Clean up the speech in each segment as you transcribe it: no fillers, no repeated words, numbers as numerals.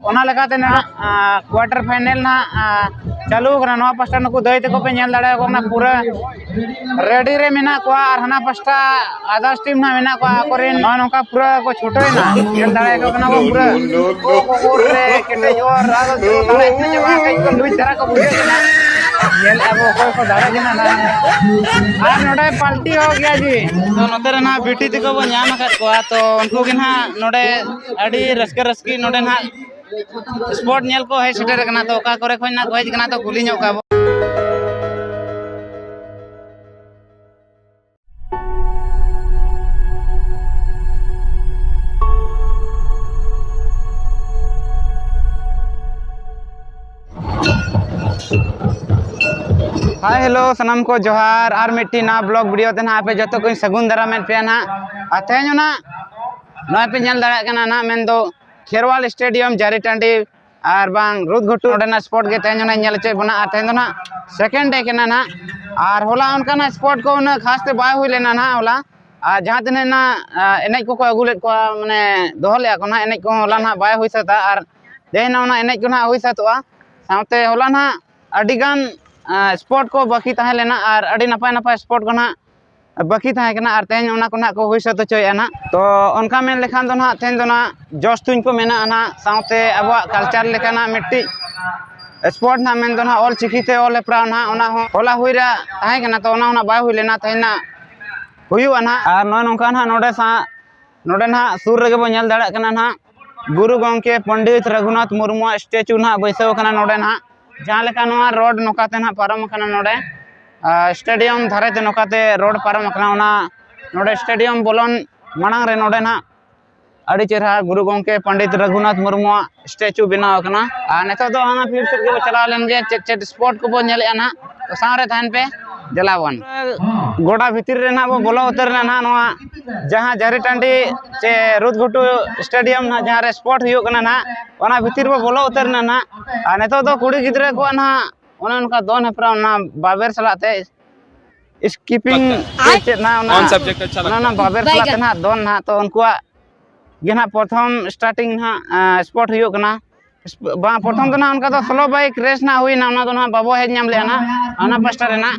ओना लेकाते ना quarter final ना चालू करना नवा पास्टा नुकु दई तको पे नेल दाड़े को ना पूरा रेडी रे मेना को और हना पास्टा आदर्श टीम ना मेना को आकोरे ना नोका पूरा को छुटोय ना नेल दाड़े को ना को पूरा को रे केटे जोर आदो जो दाड़े ने जवा कई को लुई धरा को बुझे ना नेल अब कोई को दाड़े के ना आर नोडे पार्टी हो गया जी तो नोते रे ना बीटी तको बो न्याम कर को तो उनको के ना नोडे अडी रस्की नोडे ना स्पोर्ट नेल को है सेटर कना तो ओका करे खोय ना को हेज कना तो कुली ᱧᱚᱜ का हाय हेलो सनम को जोहार आर मिट्टी ना ब्लॉग वीडियो ते ना पे जतो को सगुन दरा में पे ना अतेन ना नय पे नेल दाड़ा कना ना मेन दो खेरवाल स्टेडियम जारी टांडी और बांग रुद घुटू ना स्पोर्ट के तेन ना नेल चे बना तेन ना सेकंड डे केना ना और होला उनका ना स्पोर्ट को ना खास ते बाय हुई लेना ना होला जहां तने ना एनेज को अगुले को माने दोहले को ना एनेज को होला ना बाय हुई सता और देना ना एनेज को ना हुई सतवा साथे होला ना अडिगान स्पोर्ट को बाकी ताहे लेना और अडी नपाय नपाय स्पोर्ट को ना बाकी ताहे कना और तेन ओना को ना को हुई सतो चोय ना तो उनका मेन लेखान दो ना तेन दो ना जोश तुन को मेना ना साथे अब कल्चर लेखाना मिट्टी स्पोर्ट ना मेन दो ना ऑल चिकीते ऑल प्रा ना ओना होला हुई रा ताहे कना तो ओना बाय हुई लेना तेना हुयु ना और न नोका ना नोडे ना सुर रे बो नेल दाड़ा कना ना गुरु गंके पंडित रघुनाथ मुर्मू स्टेचू ना बैसव कना नोडे ना जहाँ लेका नोआ रोड नोकाते ना पारम कना नोडे स्टेडियम धारेते नोकाते रोड पारम कना ओना नोडे स्टेडियम बोलन मांग रे नोडे ना अड़ी चेहरा गुरु गंके पंडित रघुनाथ मुर्मू स्टेचू बनाव कना आ नेतो दो हाना फिर से के चला लेन गे चेट स्पोर्ट को बो नेले ना तो सारे थान पे जलावन गोडा भीतर रे ना बो बोलो उतर ना नोआ जहां जारी टांडी चे रुद घुटू स्टेडियम ना जहां रे स्पोर्ट हुयो कना ना ओना भीतर बो बोलो उतर ना आ नेतो दो कुड़ी गिदरे को ना ओना उनका दोन हेप्रा ना बाबेर सलाते स्कीपिंग चे ना ओना सब्जेक्ट अच्छा लगता ना बाबेर सलाते ना दोन ना तो उनको गेना प्रथम स्टार्टिंग ना स्पोर्ट हुयो कना बा प्रथम तो ना उनका तो स्लो बाइक रेस ना हुई ना ओना तो ना बाबो हेज नाम ले ना ओना पास्टा रे ना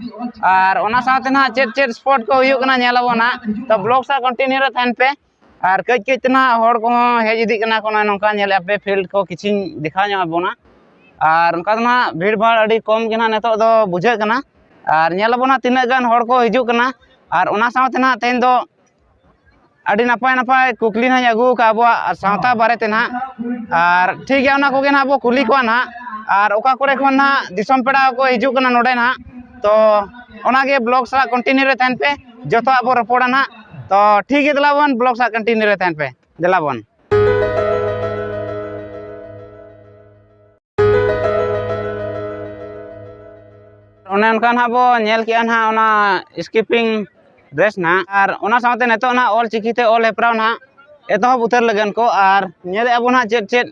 और ओना साथे ना चेट स्पोर्ट को हुयो कना नेलाबो ना तो ब्लॉग सा कंटिन्यू रे थान पे और कई कई तना होड़ को हेज इदी कना कोना नोका नेले पे फील्ड को किछि दिखा nya बोना और उनका ना भीड़ भाड़ अड़ी कम के ना नेतो दो बुझे कना और नेलाबो ना तिना गान होड़ को हिजु कना और ओना साथे ना तेन दो अड़ी नपाय नपाय कुकली ना अगू का अब सावता बारे ना और ठीक है ना कोगे ना अब कुली को ना और ओका करे खन ना दिसम पेड़ा को हिजू कना नोडे ना तो ओना गे ब्लॉग सा कंटिन्यू रे थान पे जतो अब रपोड़ा ना तो ठीक है दलाबन ब्लॉग सा कंटिन्यू रे थान पे दलाबन ओने उनका ना बो नेल के ना ओना स्कीपिंग रेस ना और ओना साथे नेतो ना ऑल चिकीते ऑल हेप्राव ना एतहब उतर लगन को और नेले अब ना चेट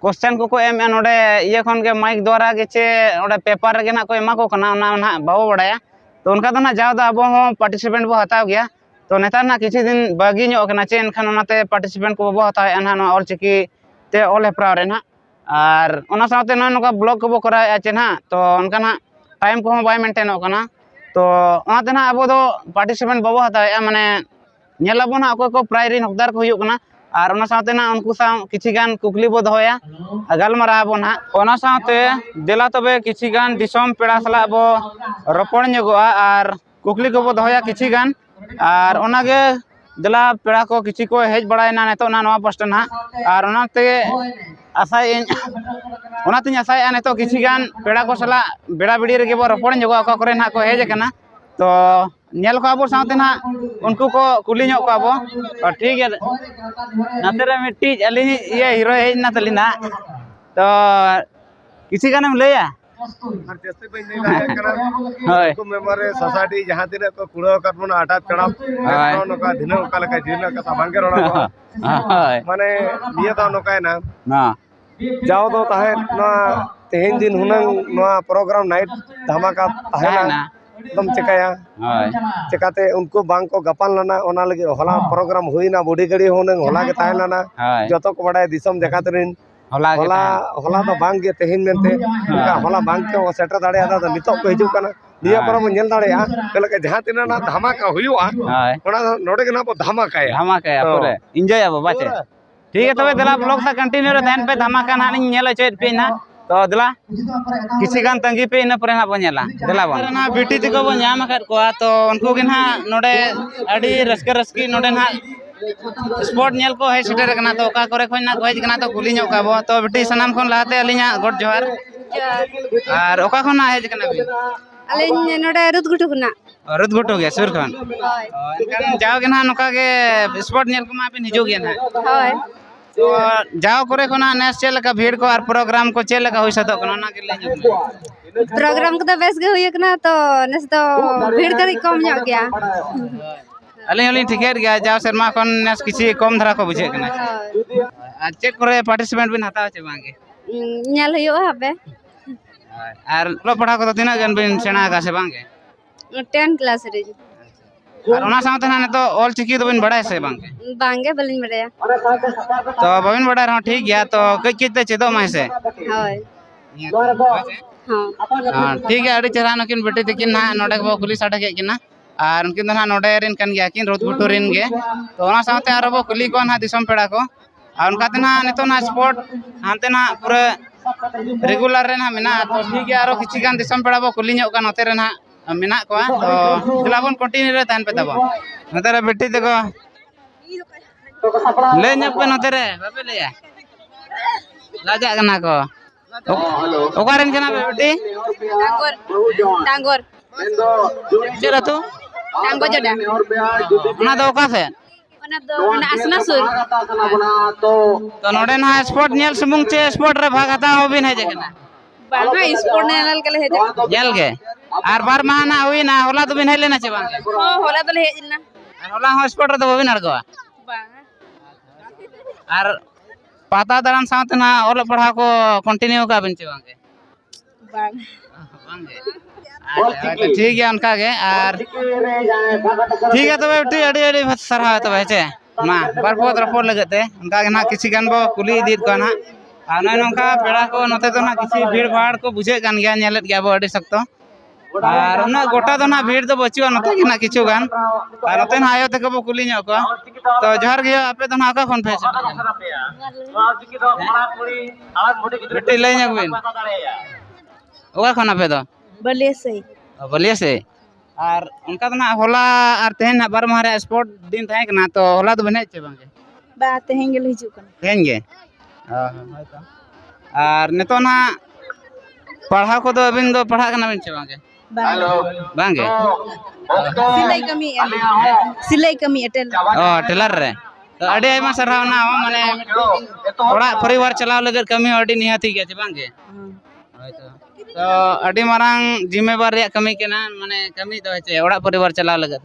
क्वेश्चन को एम नोडे ये खन के माइक द्वारा के चे ओडे पेपर रे ना को एमा को कना ना ना बाबो बड़ाया तो उनका तो ना जाव दा अब हो पार्टिसिपेंट बो हताव गया तो नेतार ना किछि दिन बागी ᱧᱚᱜ कना चे एनखान ओनाते पार्टिसिपेंट को बो हताव एना ना ऑल चिकी ते ऑल हेप्राव रे ना और ओना साथे ना नोका ब्लॉग को बो कराया चे ना तो उनका ना टाइम को बाय मेंटेन कना तो ओनाते ना अब दो पार्टिसिपेंट बाबो हताव माने नेलाबो ना अको को प्राइरी हकदार को हुयो कना और ओना साथे ना उनको सा किछि गान कुकली बो दोया गलमारा बो ना ओना साथे देला तबे किछि गान दिसम पेड़ा सला बो रपण ᱧᱚᱜᱚᱜᱼᱟ और कुकली को बो दोया किछि गान और ओनागे देला पेड़ा को किछि को हेज बड़ायना नेतो ना नवा पास्टा ना और ओनाते आसाय ओनाते आसाय नेतो किछि गान पेड़ा को सला बेड़ा बिड़ी रे बो रपण ᱧᱚᱜᱚᱜᱼᱟ का करे ना को हेज कना तो नेल को अब साथे ना उनको को कुली ᱧᱚᱜ को अब और ठीक है नाते रे मिट्टी अली ये हीरो हेज ना तलिना तो किसी गाने लैया जैसे भाई नहीं लगे कना को मेमोरी सोसाइटी जहां तिरे को कुड़ो करबो ना आटा चढ़ा नोका दिनो का लका जिनो का बांगे रोड़ा माने निया दा नोका ना ना जाओ तो ताहे ना तेहन दिन हुनंग ना प्रोग्राम नाइट धमाका ताहे ना एकदम चिकाया चिकाते उनको बांग को गपाल लाना ओना लगे होला प्रोग्राम हुई ना बॉडी गड़ी होनंग होला के ताहे लाना जतो को बड़ाय दिसम देखातरिन होला होला तो बांग गे तेहिन मेनते होला बांग के सेटर दाड़े आदा तो नितो को हिजु कना निया पर मन नेल दाड़े तले के जहां तिना ना धमाका हुयुआ ओना नोडे के ना बो धमाका पूरे एंजॉय अब बाचे ठीक है तबे दला ब्लॉग सा कंटिन्यू रे तहन पे धमाका ना नेल चेत पे ना तो दला किसी गान तंगी पे इन पर ना बनेला दला बन ना बेटी तको बो नाम कर को तो उनको के ना नोडे अडी रस्की नोडे ना स्पोर्ट नेल को है सेटर कना तो का करे खोना को हेज कना तो कुली ᱧᱚᱜ का बो तो बेटी सनाम खन लाते अलिया गोड जोहार और ओका खना हेज कना बि अलिन नोडे रुदगुटो गे सुर खन होय जाओ के ना नोका के स्पोर्ट नेल को मा बिन हिजो गे ना होय तो जाओ करे खना नेस चेल का भीड़ को और प्रोग्राम को चेल का होई सतो कना ना के ले प्रोग्राम को तो बेस गे होय कना तो नेस तो भीड़ करी कम ᱧᱚᱜ गया अली ठीक गया जाओ शर्मा खन नेस किसी कम धरा को बुझे कना आ चेक करे पार्टिसिपेट बिन हताव चे बांगे ᱧᱮᱞ हुयो हबे और लो पढ़ा को तिना गन बिन सेना का से बांगे 10 क्लास रे और ओना साथे ना तो ऑल चिकी तो बिन बड़ा से बांगे बांगे बलिन बड़या तो बबिन बड़ा रहो ठीक गया तो कई किते चेदो माय से होय हां ठीक है अड़ी चरा नकिन बेटी तकिन ना नोडे को कुली साडे के किना और उनकिन ना नोडे रिन कन गया किन रोदगुटो रिन गे तो ओना साथे आरो बो कुली को ना दिसम पेड़ा को और उनका तना नितो ना स्पोर्ट हानते ना पूरा रेगुलर रे ना मेना तो ठीक है आरो किछि गान दिसम पेड़ा बो कुली ᱧᱚᱜ का नोते रे ना मेना को तो दिला बन कंटिन्यू रे तान पे तबो नोते रे बेटी तको ले ᱧᱚᱜ पे नोते रे बाबे ले लाजा कना को ओकारेन कना बेटी डांगोर चेरा तो डांगो जडा ओना दो का से ओना दो ओना असना सुर तो नोडे ना स्पोर्ट नेल सुमुंग चे स्पोर्ट रे भाग हता हो बिन है जकना बांगा स्पोर्ट नेल के हे जेल के आर बार माना हुई ना होला तो बिन है लेना चे बांगे होला तो हे इना और होला हो स्पोर्ट रे तो बिन अड़गवा आर पाता दरान साथ ना ओल पढ़ा को कंटिन्यू का बिन चे बांगे बांगे ठीक है उनका के और ठीक है तबे बेटी अड़ी अड़ी सरहा तबे चे मा बार बहुत रपोर्ट लगते उनका के ना किसी गान बो कुली दीद को ना आ नय नोका पेड़ा को नते तो ना किसी भीड़ भाड़ को बुझे गान गया नेलत गया बो अड़ी सकतो और उना गोटा तो ना भीड़ तो बचुआ नते के ना किछु गान और नते ना आयो तक बो कुली ᱧᱚᱜ को तो जोहार गे आपे तो ना का कोन फेस बेटी ले ᱧᱚᱜ बिन ओका कोन आपे तो बलिया से और उनका तो ना होला और तेहन ना बार मारे स्पोर्ट दिन थाए कना तो होला तो बने चे बांगे बा तेहन गेल हिजु कना तेहन गे और नेतो ना पढ़ा को तो अबिन दो पढ़ा कना बिन चे बांगे बांगे सिलाई कमी एटेल ओ टेलर रे तो अडे आयमा सरहाव ना माने थोड़ा परिवार चलाव लगत कमी अडी निहाती गे चे बांगे तो अडी मारांग जिम्मेवार रे कमी के ना माने कमी तो है ओड़ा परिवार चलाव लगत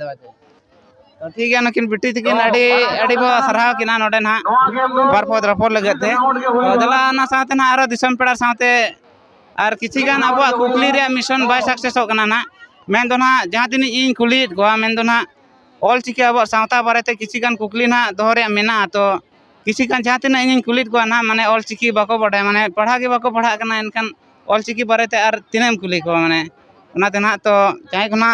तो ठीक है नकिन बेटी तकिन अडी अडी बो सरहाव किना नोडे ना बार पद रपोर लगत थे तो दला ना साथे ना आरो दिसम पेड़ा साथे और किछि गान अब कुकली रे मिशन बाय सक्सेस हो कना ना मेन दो ना जहां तिनी इन कुली गोवा मेन दो ना ऑल चिके अब सावता बारेते किछि गान कुकली ना दोहरे मेना तो किछि गान जहां तिना इन कुली को ना माने ऑल चिकी बाको बडे माने पढ़ा के बाको पढ़ा कना एनकन ऑल चिकी बारेते और तिनेम कुली को माने उनाते ना तो चाहे कोना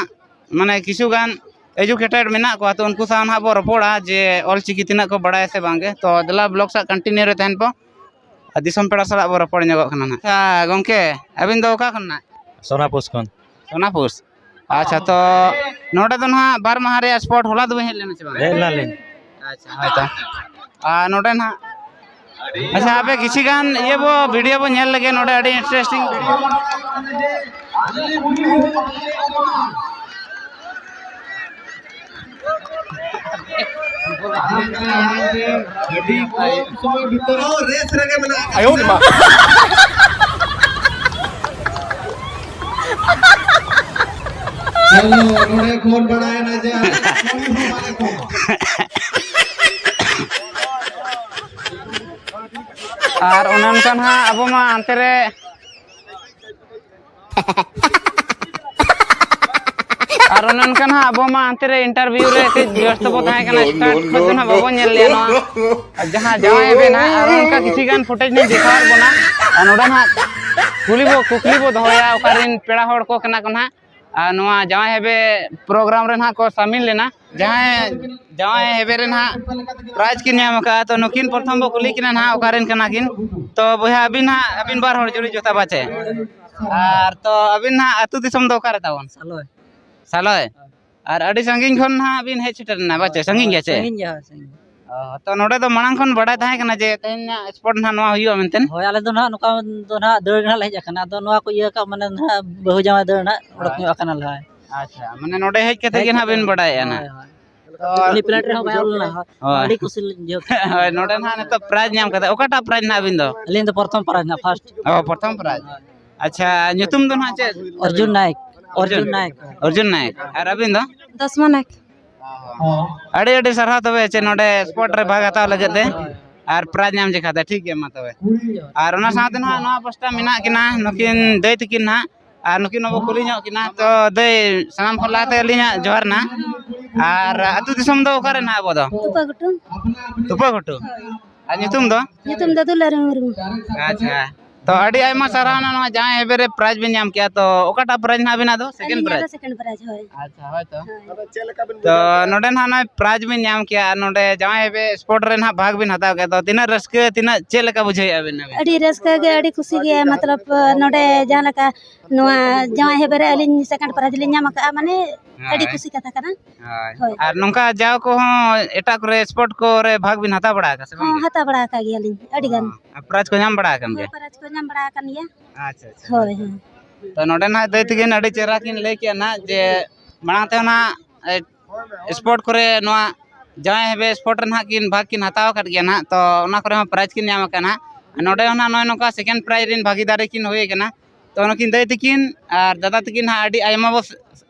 माने किछु गान एजुकेटेड मेना को तो उनको सा ना बो रपोड़ा जे ऑल चिकी तिना को बडाय से बांगे तो दला ब्लॉग सा कंटिन्यू रे तहन पो दिसम पेड़ा सला बो रपोड़ ᱧᱚᱜᱚᱜ कना ना गंके अबिन दो का खना सोनापुस खन सोनापुस अच्छा तो नोडे तो ना बार माह रे स्पोर्ट होला दो हेल लेना छबा हेला ले अच्छा होता आ नोडे ना अच्छा आपे किछि गान ये वो वीडियो बो नेल लगे नोडे अडी इंटरेस्टिंग आयो मा चलो नोडे कौन बनाए ना जा और उनन kan ha abo ma antere और उनका ना अब मा अंतर इंटरव्यू रे के व्यस्त बो ताहे कना स्टार्ट खो ना बाबो नेल ले ना जहां जाए बे ना और उनका किसी गान फुटेज ने दिखार बना और नोडा ना कुकली बो दोया ओकारिन पेड़ा होड़ को कना कोना नोआ जाए हेबे प्रोग्राम रे ना को शामिल लेना जहां जाए हेबे रे ना प्राइज किन नाम का तो नुकिन प्रथम बो कुली किना ना ओकारिन कना किन तो बया अबिन बार होड़ जुड़ी जोता बाचे और तो अबिन ना अतु दिसम दो करे तावन सालोय और अड़ी संगिन खन ना अबिन हे छिटर ना बाचे संगिन गे छे तो नोडे तो मांग खन बड़ा थाहे कना जे तेना स्पोर्ट ना नोआ हुयो मेनतेन होय आले दो ना नुका दो ना दड़ ना ले जाकना तो नोआ को इया का माने ना बहु जामा दड़ ना उड़क न्यो आकना लहा अच्छा माने नोडे हेज केते गे ना बिन बड़ा ना तो प्लेट रे हो बायल ना अड़ी कुसिल जो होय नोडे ना तो प्राइज नाम कते ओकाटा प्राइज ना बिन दो अलिन तो प्रथम प्राइज ना फर्स्ट प्रथम प्राइज अच्छा nyutum दो ना चे अर्जुन नायक अर्जुन नायक और अबिन दो दसमा नायक अड़ी अड़ी सरहा तबे चे नोडे स्पोर्ट रे भाग हताव लगते और प्राइज नाम जेखाते ठीक है मा तबे और ओना साथे ना नोआ पस्टा मिना किना नुकिन दई तकिन ना और नुकिन अब कुली ᱧᱚᱜ किना तो दई साम फलाते लिया जोहर ना और अतु दिसम दो ओकारे ना अब दो तुपा घुटू और nyutum दो दुलारी मुर्मू अच्छा तो अड़ी आयमा सराहना ना जहां हेबे रे प्राइज बिन नाम किया तो ओकाटा प्राइज ना बिना दो सेकंड प्राइज होय अच्छा होय तो नोडे ना ना प्राइज बिन नाम किया नोडे जहां हेबे स्पोर्ट रे ना भाग बिन हताव के तो तिना रस्के तिना चेलका बुझाई अबिन अड़ी रस्का गे अड़ी खुशी गे मतलब नोडे जहां लका नोआ जहां हेबे रे अलिन सेकंड प्राइज लिन नाम का माने अड़ी खुशी कथा कना होय और नोंका जाव को हो एटा करे स्पोर्ट को रे भाग बिन हता बड़ा का से हां हता बड़ा का गे अलिन अड़ी गान प्राइज को नाम बड़ा कन गे प्राइज को नाम बड़ा कन या अच्छा अच्छा होय तो नोडे ना दई तगिन अड़ी चेरा किन ले के ना जे मांगते ना स्पोर्ट करे नोआ जहां हेबे स्पोर्ट रे ना किन भाग किन हताव कर गया ना तो ओना करे प्राइज किन नाम कना नोडे ना नय नोका सेकंड प्राइज रिन भागीदारी किन होय कना तो नकिन दई तकिन और दादा तकिन हा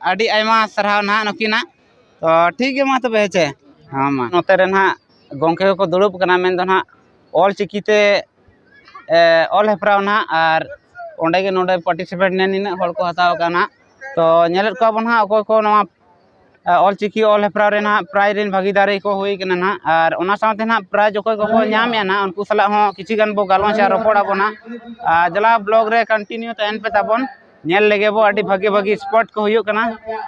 अड़ी आयमा सरहाव ना नकिना तो ठीक है मा तबे हेचे हां मा नोते रे ना गोंके को दुड़ुब कना मेन दो ना ऑल चिकीते ऑल हेप्राव ना और ओंडे गे नोडे पार्टिसिपेट ने निना हर को हताव कना तो नेलेट को बन हा अकोय को नवा ऑल चिकी ऑल हेप्राव रे ना प्राइज रिन भागीदारी को हुई कना ना और ओना साथे ना प्राइज अकोय को नाम या ना उनको सला हो किछि गन बो गालवा चा रोपड़ा बना जला ब्लॉग रे कंटिन्यू तहन पे ताबन नेल लेगे बो अड़ी भागी स्पोर्ट को हुयो कना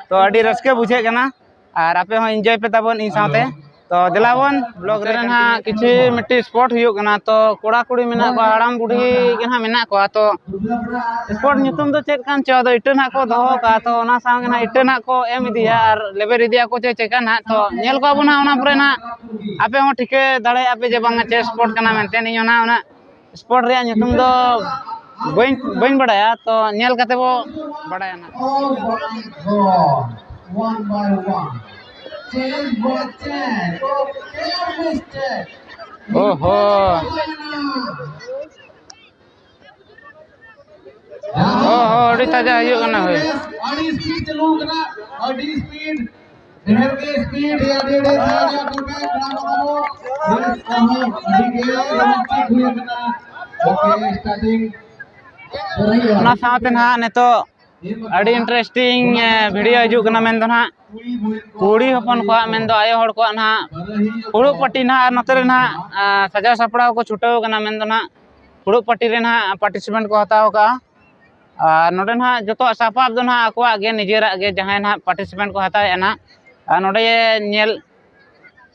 तो अड़ी रस्के बुझे कना और आपे हो एंजॉय पे ताबन इन साथे तो जलावन ब्लॉग रे ना किछि मिट्टी स्पोर्ट हुयो कना तो कोड़ा कुड़ी मेना को हड़ाम बुढ़ी केना मेना को तो स्पोर्ट nyutum दो चेक कान च दो इटना को दोहो का तो ओना संग ना इटना को एम दिया और लेबे रिदिया को चेका ना तो नेल को बना ओना परे ना आपे हो ठिके दाड़े आपे जे बांगा चे स्पोर्ट कना मेनते नि ओना स्पोर्ट रे nyutum दो बइन बड़ाया तो नेल कते बो बड़ाया ना ओहो अड़ी ताजा हुयो कना होय अड़ी स्पीड चलू कना अड़ी स्पीड ढेर के स्पीड अड़ी ताजा टूटे बनाओ यस कहो अड़ी के रोमांटिक हुयो कना ओके स्टार्टिंग ओना साथे ना ने तो अड़ी इंटरेस्टिंग वीडियो हिजू कना मेन दो ना कुड़ी हपन को मेन दो आयो हड़ को ना हुड़ु पट्टी ना नतरे ना सजा सपड़ा को छुटाव कना मेन दो ना हुड़ु पट्टी रे ना पार्टिसिपेंट को हताव का और नोडे ना जतो सापाब दो ना अकवा गे निजेरा गे जहां ना पार्टिसिपेंट को हताव ना नोडे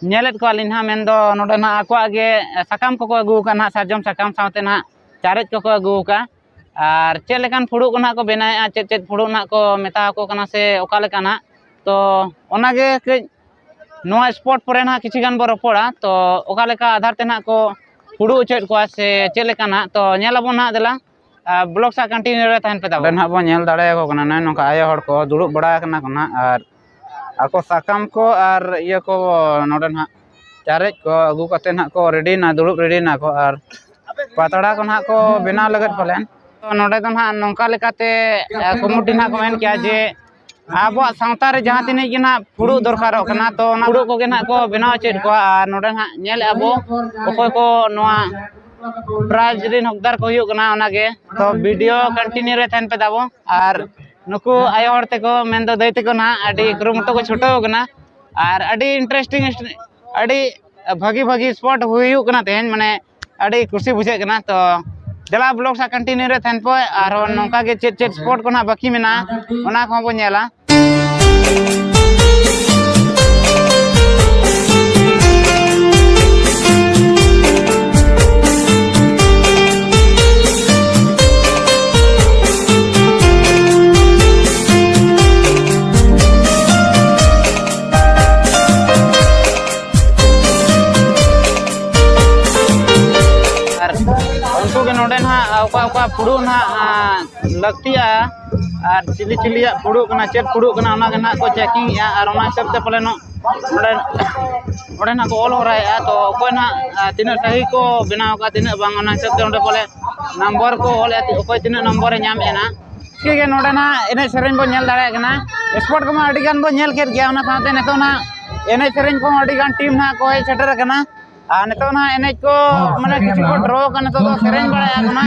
नेलेट को अलिन ना मेन दो नोडे ना अकवा गे सकाम को अगु कना साजम सकाम साथे ना चारेज को अगु का और चेक लेकान फुड़ू को ना को बनाया चेक फुड़ू ना को मेता को कना से ओका लेका ना तो ओनागे कई नोआ स्पोर्ट परे ना किछि गान बो रपड़ा तो ओका लेका आधार ते ना को फुड़ू चेक को से चेक लेका ना तो नेलाबो ना देला ब्लॉग सा कंटिन्यू रे तहन पे ता ना बो नेल दाड़े को कना ना नोका आयो हड़ को दुड़ुब बड़ा कना कोना और आको साकाम को और इया को नोडे ना चारेज को अगु कते ना को रेडी ना दुड़ुब रेडी ना को और पातड़ा को ना को बेना लगत फलेन तो नोडे तो ना नोका लेकाते कमिटी ना को मेन किया जे आबो सावता रे जहां तिने कि ना फुड़ू दरकारो कना तो ना फुड़ू को गे ना को बनाव चेद को और नोडे ना नेल आबो ओकोय को नोआ प्राइज रिन हकदार को हुयो कना ओना गे तो वीडियो कंटिन्यू रे तहन पे दाबो और नुकु आयो हरते को मेन दो दैते को ना अडी कुरुमुटो को छुटाव कना और अडी इंटरेस्टिंग अडी भागी भागी स्पॉट हुयु कना तेहन माने अडी खुशी बुझे कना तो जला ब्लॉग सा कंटिन्यू रे थन पे और नोका के चेट चेट स्पॉट को ना बाकी मेना ओना को बो नेला पुड़ू ना लगतिया और चिली चिली पुड़ू कना चेक पुड़ू कना ओना गना को चेकिंग या और ओना सब ते पले नो ओडे ना को ऑल हो रहा है तो कोई ना तीन सही को बनाव का तीन बांग ओना सब ते ओडे पले नंबर को ऑल कोई तीन नंबर नाम एना ठीक है नोडे ना एने सेरेन बो नेल दाड़ा कना स्पोर्ट को मा अडी गान बो नेल केर गया ओना साथे नेतो ना एने सेरेन को अडी गान टीम ना को सेटर कना नेतो ना एने को माने किछु को ड्रॉ कना तो सेरेन बड़ा कना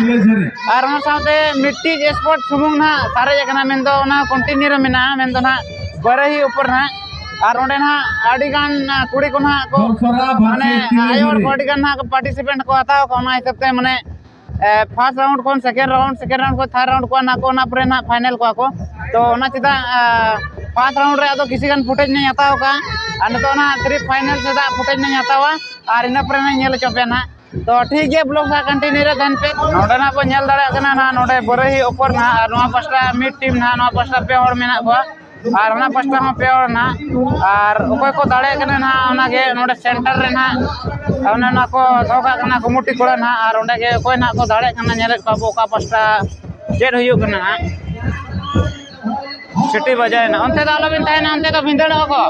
और ओना साथे मिट्टी स्पोर्ट सुमुंग ना सारे कना मेन दो ओना कंटिन्यू रे मेना मेन दो ना बरही ऊपर ना और ओंडे ना अडी गान कुड़ी को ना को माने आयोर बॉडी गान ना पार्टिसिपेंट को हताव को ओना हिसाब ते माने फर्स्ट राउंड को सेकंड राउंड को थर्ड राउंड को ना पुरे ना फाइनल को तो ओना चिदा फर्स्ट राउंड रे आदो किसी गान फुटेज नहीं हताव का और नितो ना सिर्फ फाइनल से दा फुटेज नहीं हतावा और इना पुरे ना नेल चोपे ना तो ठीक है ब्लॉग सा कंटिन्यू रे धन पे नोडे ना को नेल दाड़ा कना ना नोडे बरही ऊपर ना और नोआ पास्टा मिड टीम ना नोआ पास्टा पे और मेना बा और ओना पास्टा में पे और ना और ओको को दाड़े कना ना ओना के नोडे सेंटर रे ना ओना ना को धोका कना कमुटी कोड़ा ना और ओंडे के कोई ना को दाड़े कना नेले पाबो का पास्टा जेड हुयु कना ना सिटी बजाय ना अंते दालो बिन ताय ना अंते तो भिंदड़ को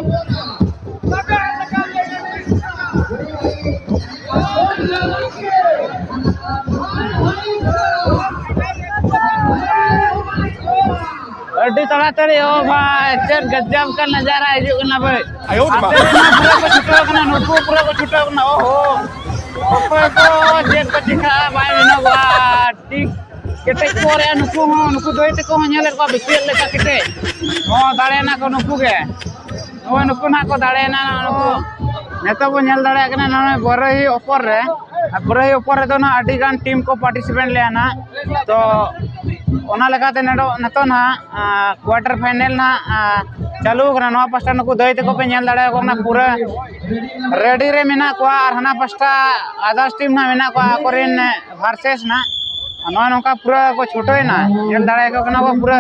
अड्डी तड़ातड़ी ओ भाई चेक गजब का नजारा हिजू कना भाई आयो पूरा को छुटो कना नुकु पूरा को छुटो कना ओहो ओको को चेक को चिखा भाई बिनो बा ठीक केटे को रे नुकु दोइते को नेले को बिसिल लेका केटे ओ दाड़े ना को नुकु के ओ नुकु ना को दाड़े ना नुकु नेतो बो नेल दाड़े कना ना बरही ऊपर रे तो ना अडी गान टीम को पार्टिसिपेंट ले ना तो ओना लगाते नेतो ना क्वार्टर फाइनल ना चालू कना नवा पास्टा नुकु दैते को पे नेल दाड़ा को ना पूरा रेडी रे मेना को और हना पास्टा आदर्श टीम ना मेना को आकोरिन वर्सेस ना नवा नोका पूरा को छोटोय ना नेल दाड़ा को कना को पूरा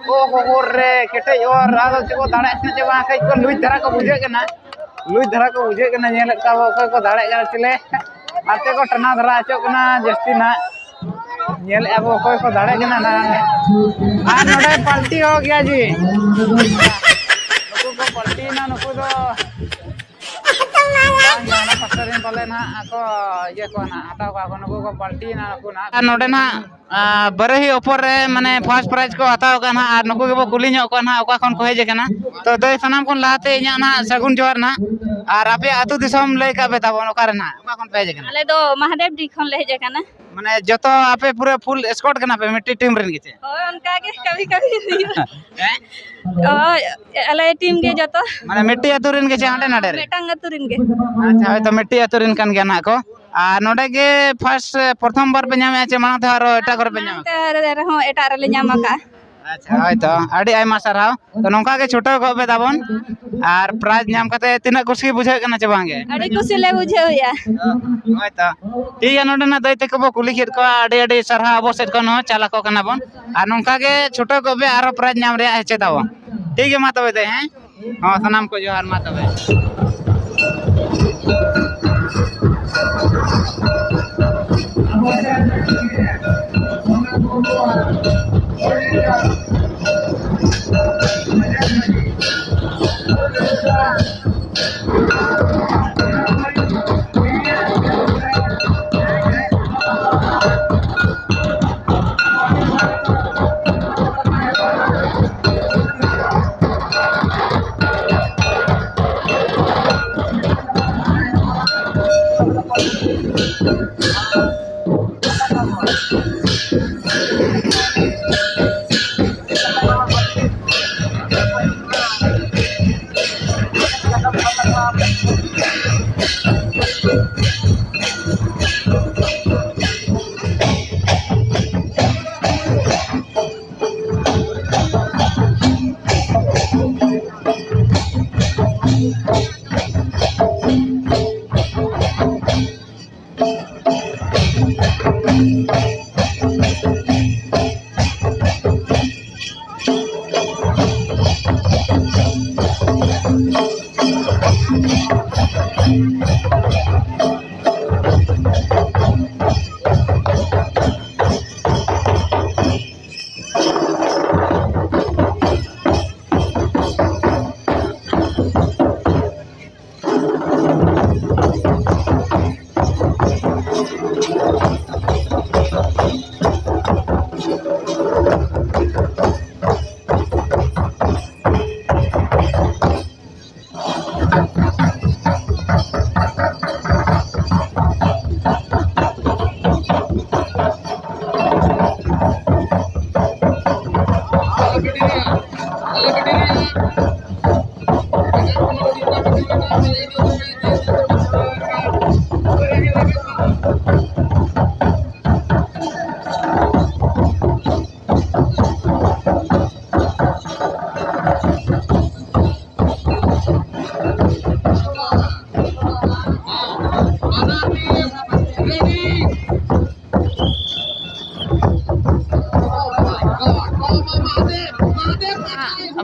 ओ हो रे केटे और आदो को दाड़ा ने जे बा कई को लुई धरा को बुझे कना नेल का को दाड़ा का चले आते को टना धरा चो कना जस्ती ना नेल अब कोई को दाड़े कना ना आ नोडे पार्टी हो गया जी नुकु को पार्टी ना नुकु दो ना पसरिन तले ना को ये को ना हटाव का नुकु को पार्टी ना नुकु ना नोडे ना बरही ऊपर रे माने फर्स्ट प्राइज को हताव का ना और नुकु के बो कुली ᱧᱚᱜ को ना ओका खन को हेजे कना तो दई सनाम कोन लाते इᱧᱟ ना सगुन जोहर ना और आपे आतु दिसम लय का बेताबन ओका रे ना ओका खन पे हेजे कना अले दो महादेव डी खन ले हेजे कना माने जतो आपे पूरे फुल स्क्वाड कना पे मिट्टी टीम रेन गिचे ओ उनका के कभी ओ अले टीम के जतो माने मिट्टी अतुरिन गिचे हांडे नाडे रे मेटांग अतुरिन के अच्छा होय तो मिट्टी अतुरिन कान गया ना को आ नोडे के फर्स्ट प्रथम बार पे ᱧᱟᱢᱮ ᱟᱪᱮ ᱢᱟᱲᱟᱝ ᱛᱮ ᱟᱨᱚ ᱮᱴᱟᱜ ᱠᱚᱨᱮ ᱯᱮ ᱧᱟᱢᱟ ᱛᱮ ᱨᱮᱦᱚᱸ ᱮᱴᱟᱜ ᱨᱮᱞᱮ ᱧᱟᱢ ᱟᱠᱟ अच्छा होय तो आडी आयमा साराव तो नोंका के छोटो को बे दाबन और प्राइज ᱧᱟᱢ कते तिना खुशी बुझे कना चे बांगे अड़ी खुशी ले बुझे हुया होय तो ठीक है नोडे ना दैते को बो कुली खेत को आडी सरहा अबो सेट को न चाला को कना बन और नोंका के छोटो को बे आरो प्राइज ᱧᱟᱢ रे हेचे दाबो ठीक है मा तबे दे हैं हां सनाम को जोहार मा तबे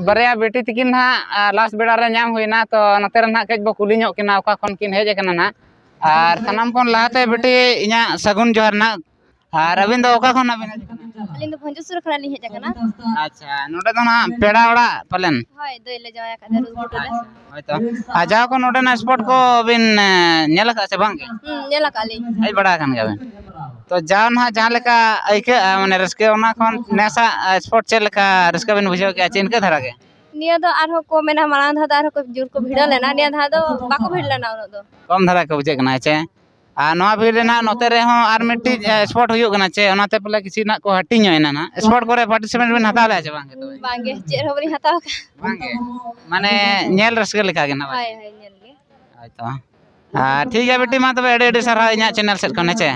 बारे बेटी तकिन ना लास्ट बेड़ा रे नाम हुईना तो नते रे ना कज बो कुली ᱧᱚᱜ किना ओका खन किन हेज कना ना आर सनाम खन लाते बेटी इना सगुन जोहर ना आर अबिन दो ओका खन अबिन हेज कना अलिन दो भंजूसुर खरा लिन हेज कना अच्छा नोडे दो ना पेड़ा ओड़ा पलन होय दोइले जाया का जरूर गुटले होय तो आजा को नोडे ना स्पॉट को अबिन नेल का से बांगे नेला काली हेज बड़ा कन गबन तो जाओ ना जहां लेका आइके माने रस्के ओना खन नेसा स्पॉट चेल का रस्का बिन बुझो के चिन के धरा के निया दो आरो को मेना मालान धा आरो को जोर को भिड़ा लेना निया धा दो बाको भिड़ लेना उनो दो कम धरा के बुझे कना चे आ नवा भीड़ रे ना नोते रे हो आर मिट्टी स्पॉट हुयो कना चे ओनाते पले किसी ना को हटिंग होइना ना स्पॉट करे पार्टिसिपेंट बिन हता ले चे बांगे तो बांगे चेर होबरी हताव का बांगे माने नेल रस्के लेका के ना हाय हाय नेल गे आय तो ठीक है बेटी मा तबे एडे सारा इना चैनल सेट कने चे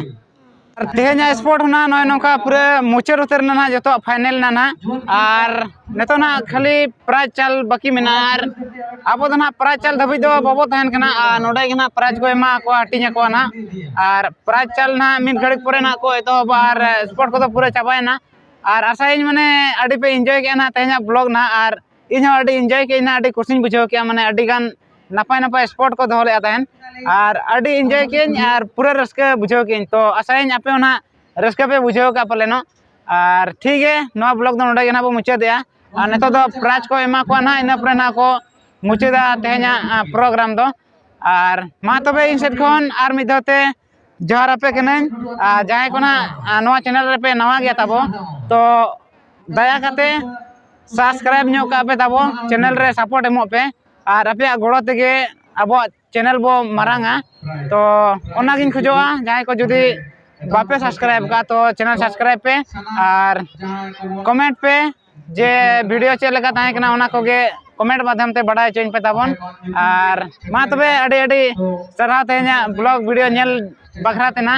तेहना स्पोर्ट होना नय नोका पूरे मुचार उतर ना जो फाइनल ना और नेतो ना खाली प्राइज चाल बाकी मेनार अब ना प्राइज चाल धबी दो बाबो तहन कना नोडे ना प्राइज को एमा को हटिंग को ना और प्राइज चाल ना मिन घड़ी परे ना को तो बार स्पोर्ट को तो पूरे चाबाय ना और आशा माने अडी पे एंजॉय के ना तेहना ब्लॉग ना और इन अडी एंजॉय के ना अडी कुछ बुझाव के माने अडी गान नपाय नपाय स्पोर्ट को दोले आतन और अडी एंजॉय के और पूरा रस्के बुझाव के तो आशा आपे ना रस्के पे बुझाव का पले नो और ठीक है नो ब्लॉग दो नोडे ना बो मुचादया और नेतो दो प्राइज को एमा को ना इन पर ना को मुचादा तेहना प्रोग्राम दो और मा तबे इन सेट खन और मिदते जोहार आपे कनेन जहां को ना नवा चैनल रे पे नवा गया तबो तो दया करते सब्सक्राइब नो का पे तबो चैनल रे सपोर्ट एमो पे और आपे गोड़ो तेगे अब चैनल बो मारांगा तो ओनागिन खोजोआ जहां को जुदी बापे सब्सक्राइब का तो चैनल सब्सक्राइब पे और कमेंट पे जे वीडियो चेक लगा ताहे कना ओना कोगे कमेंट माध्यम ते बड़ाय चेंज पे ताबन और मा तबे अडी अडी सरहा तेना ब्लॉग वीडियो नेल बखरा तेना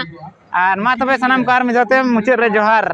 और मा तबे सनम कार मिजते मुचे रे जोहार।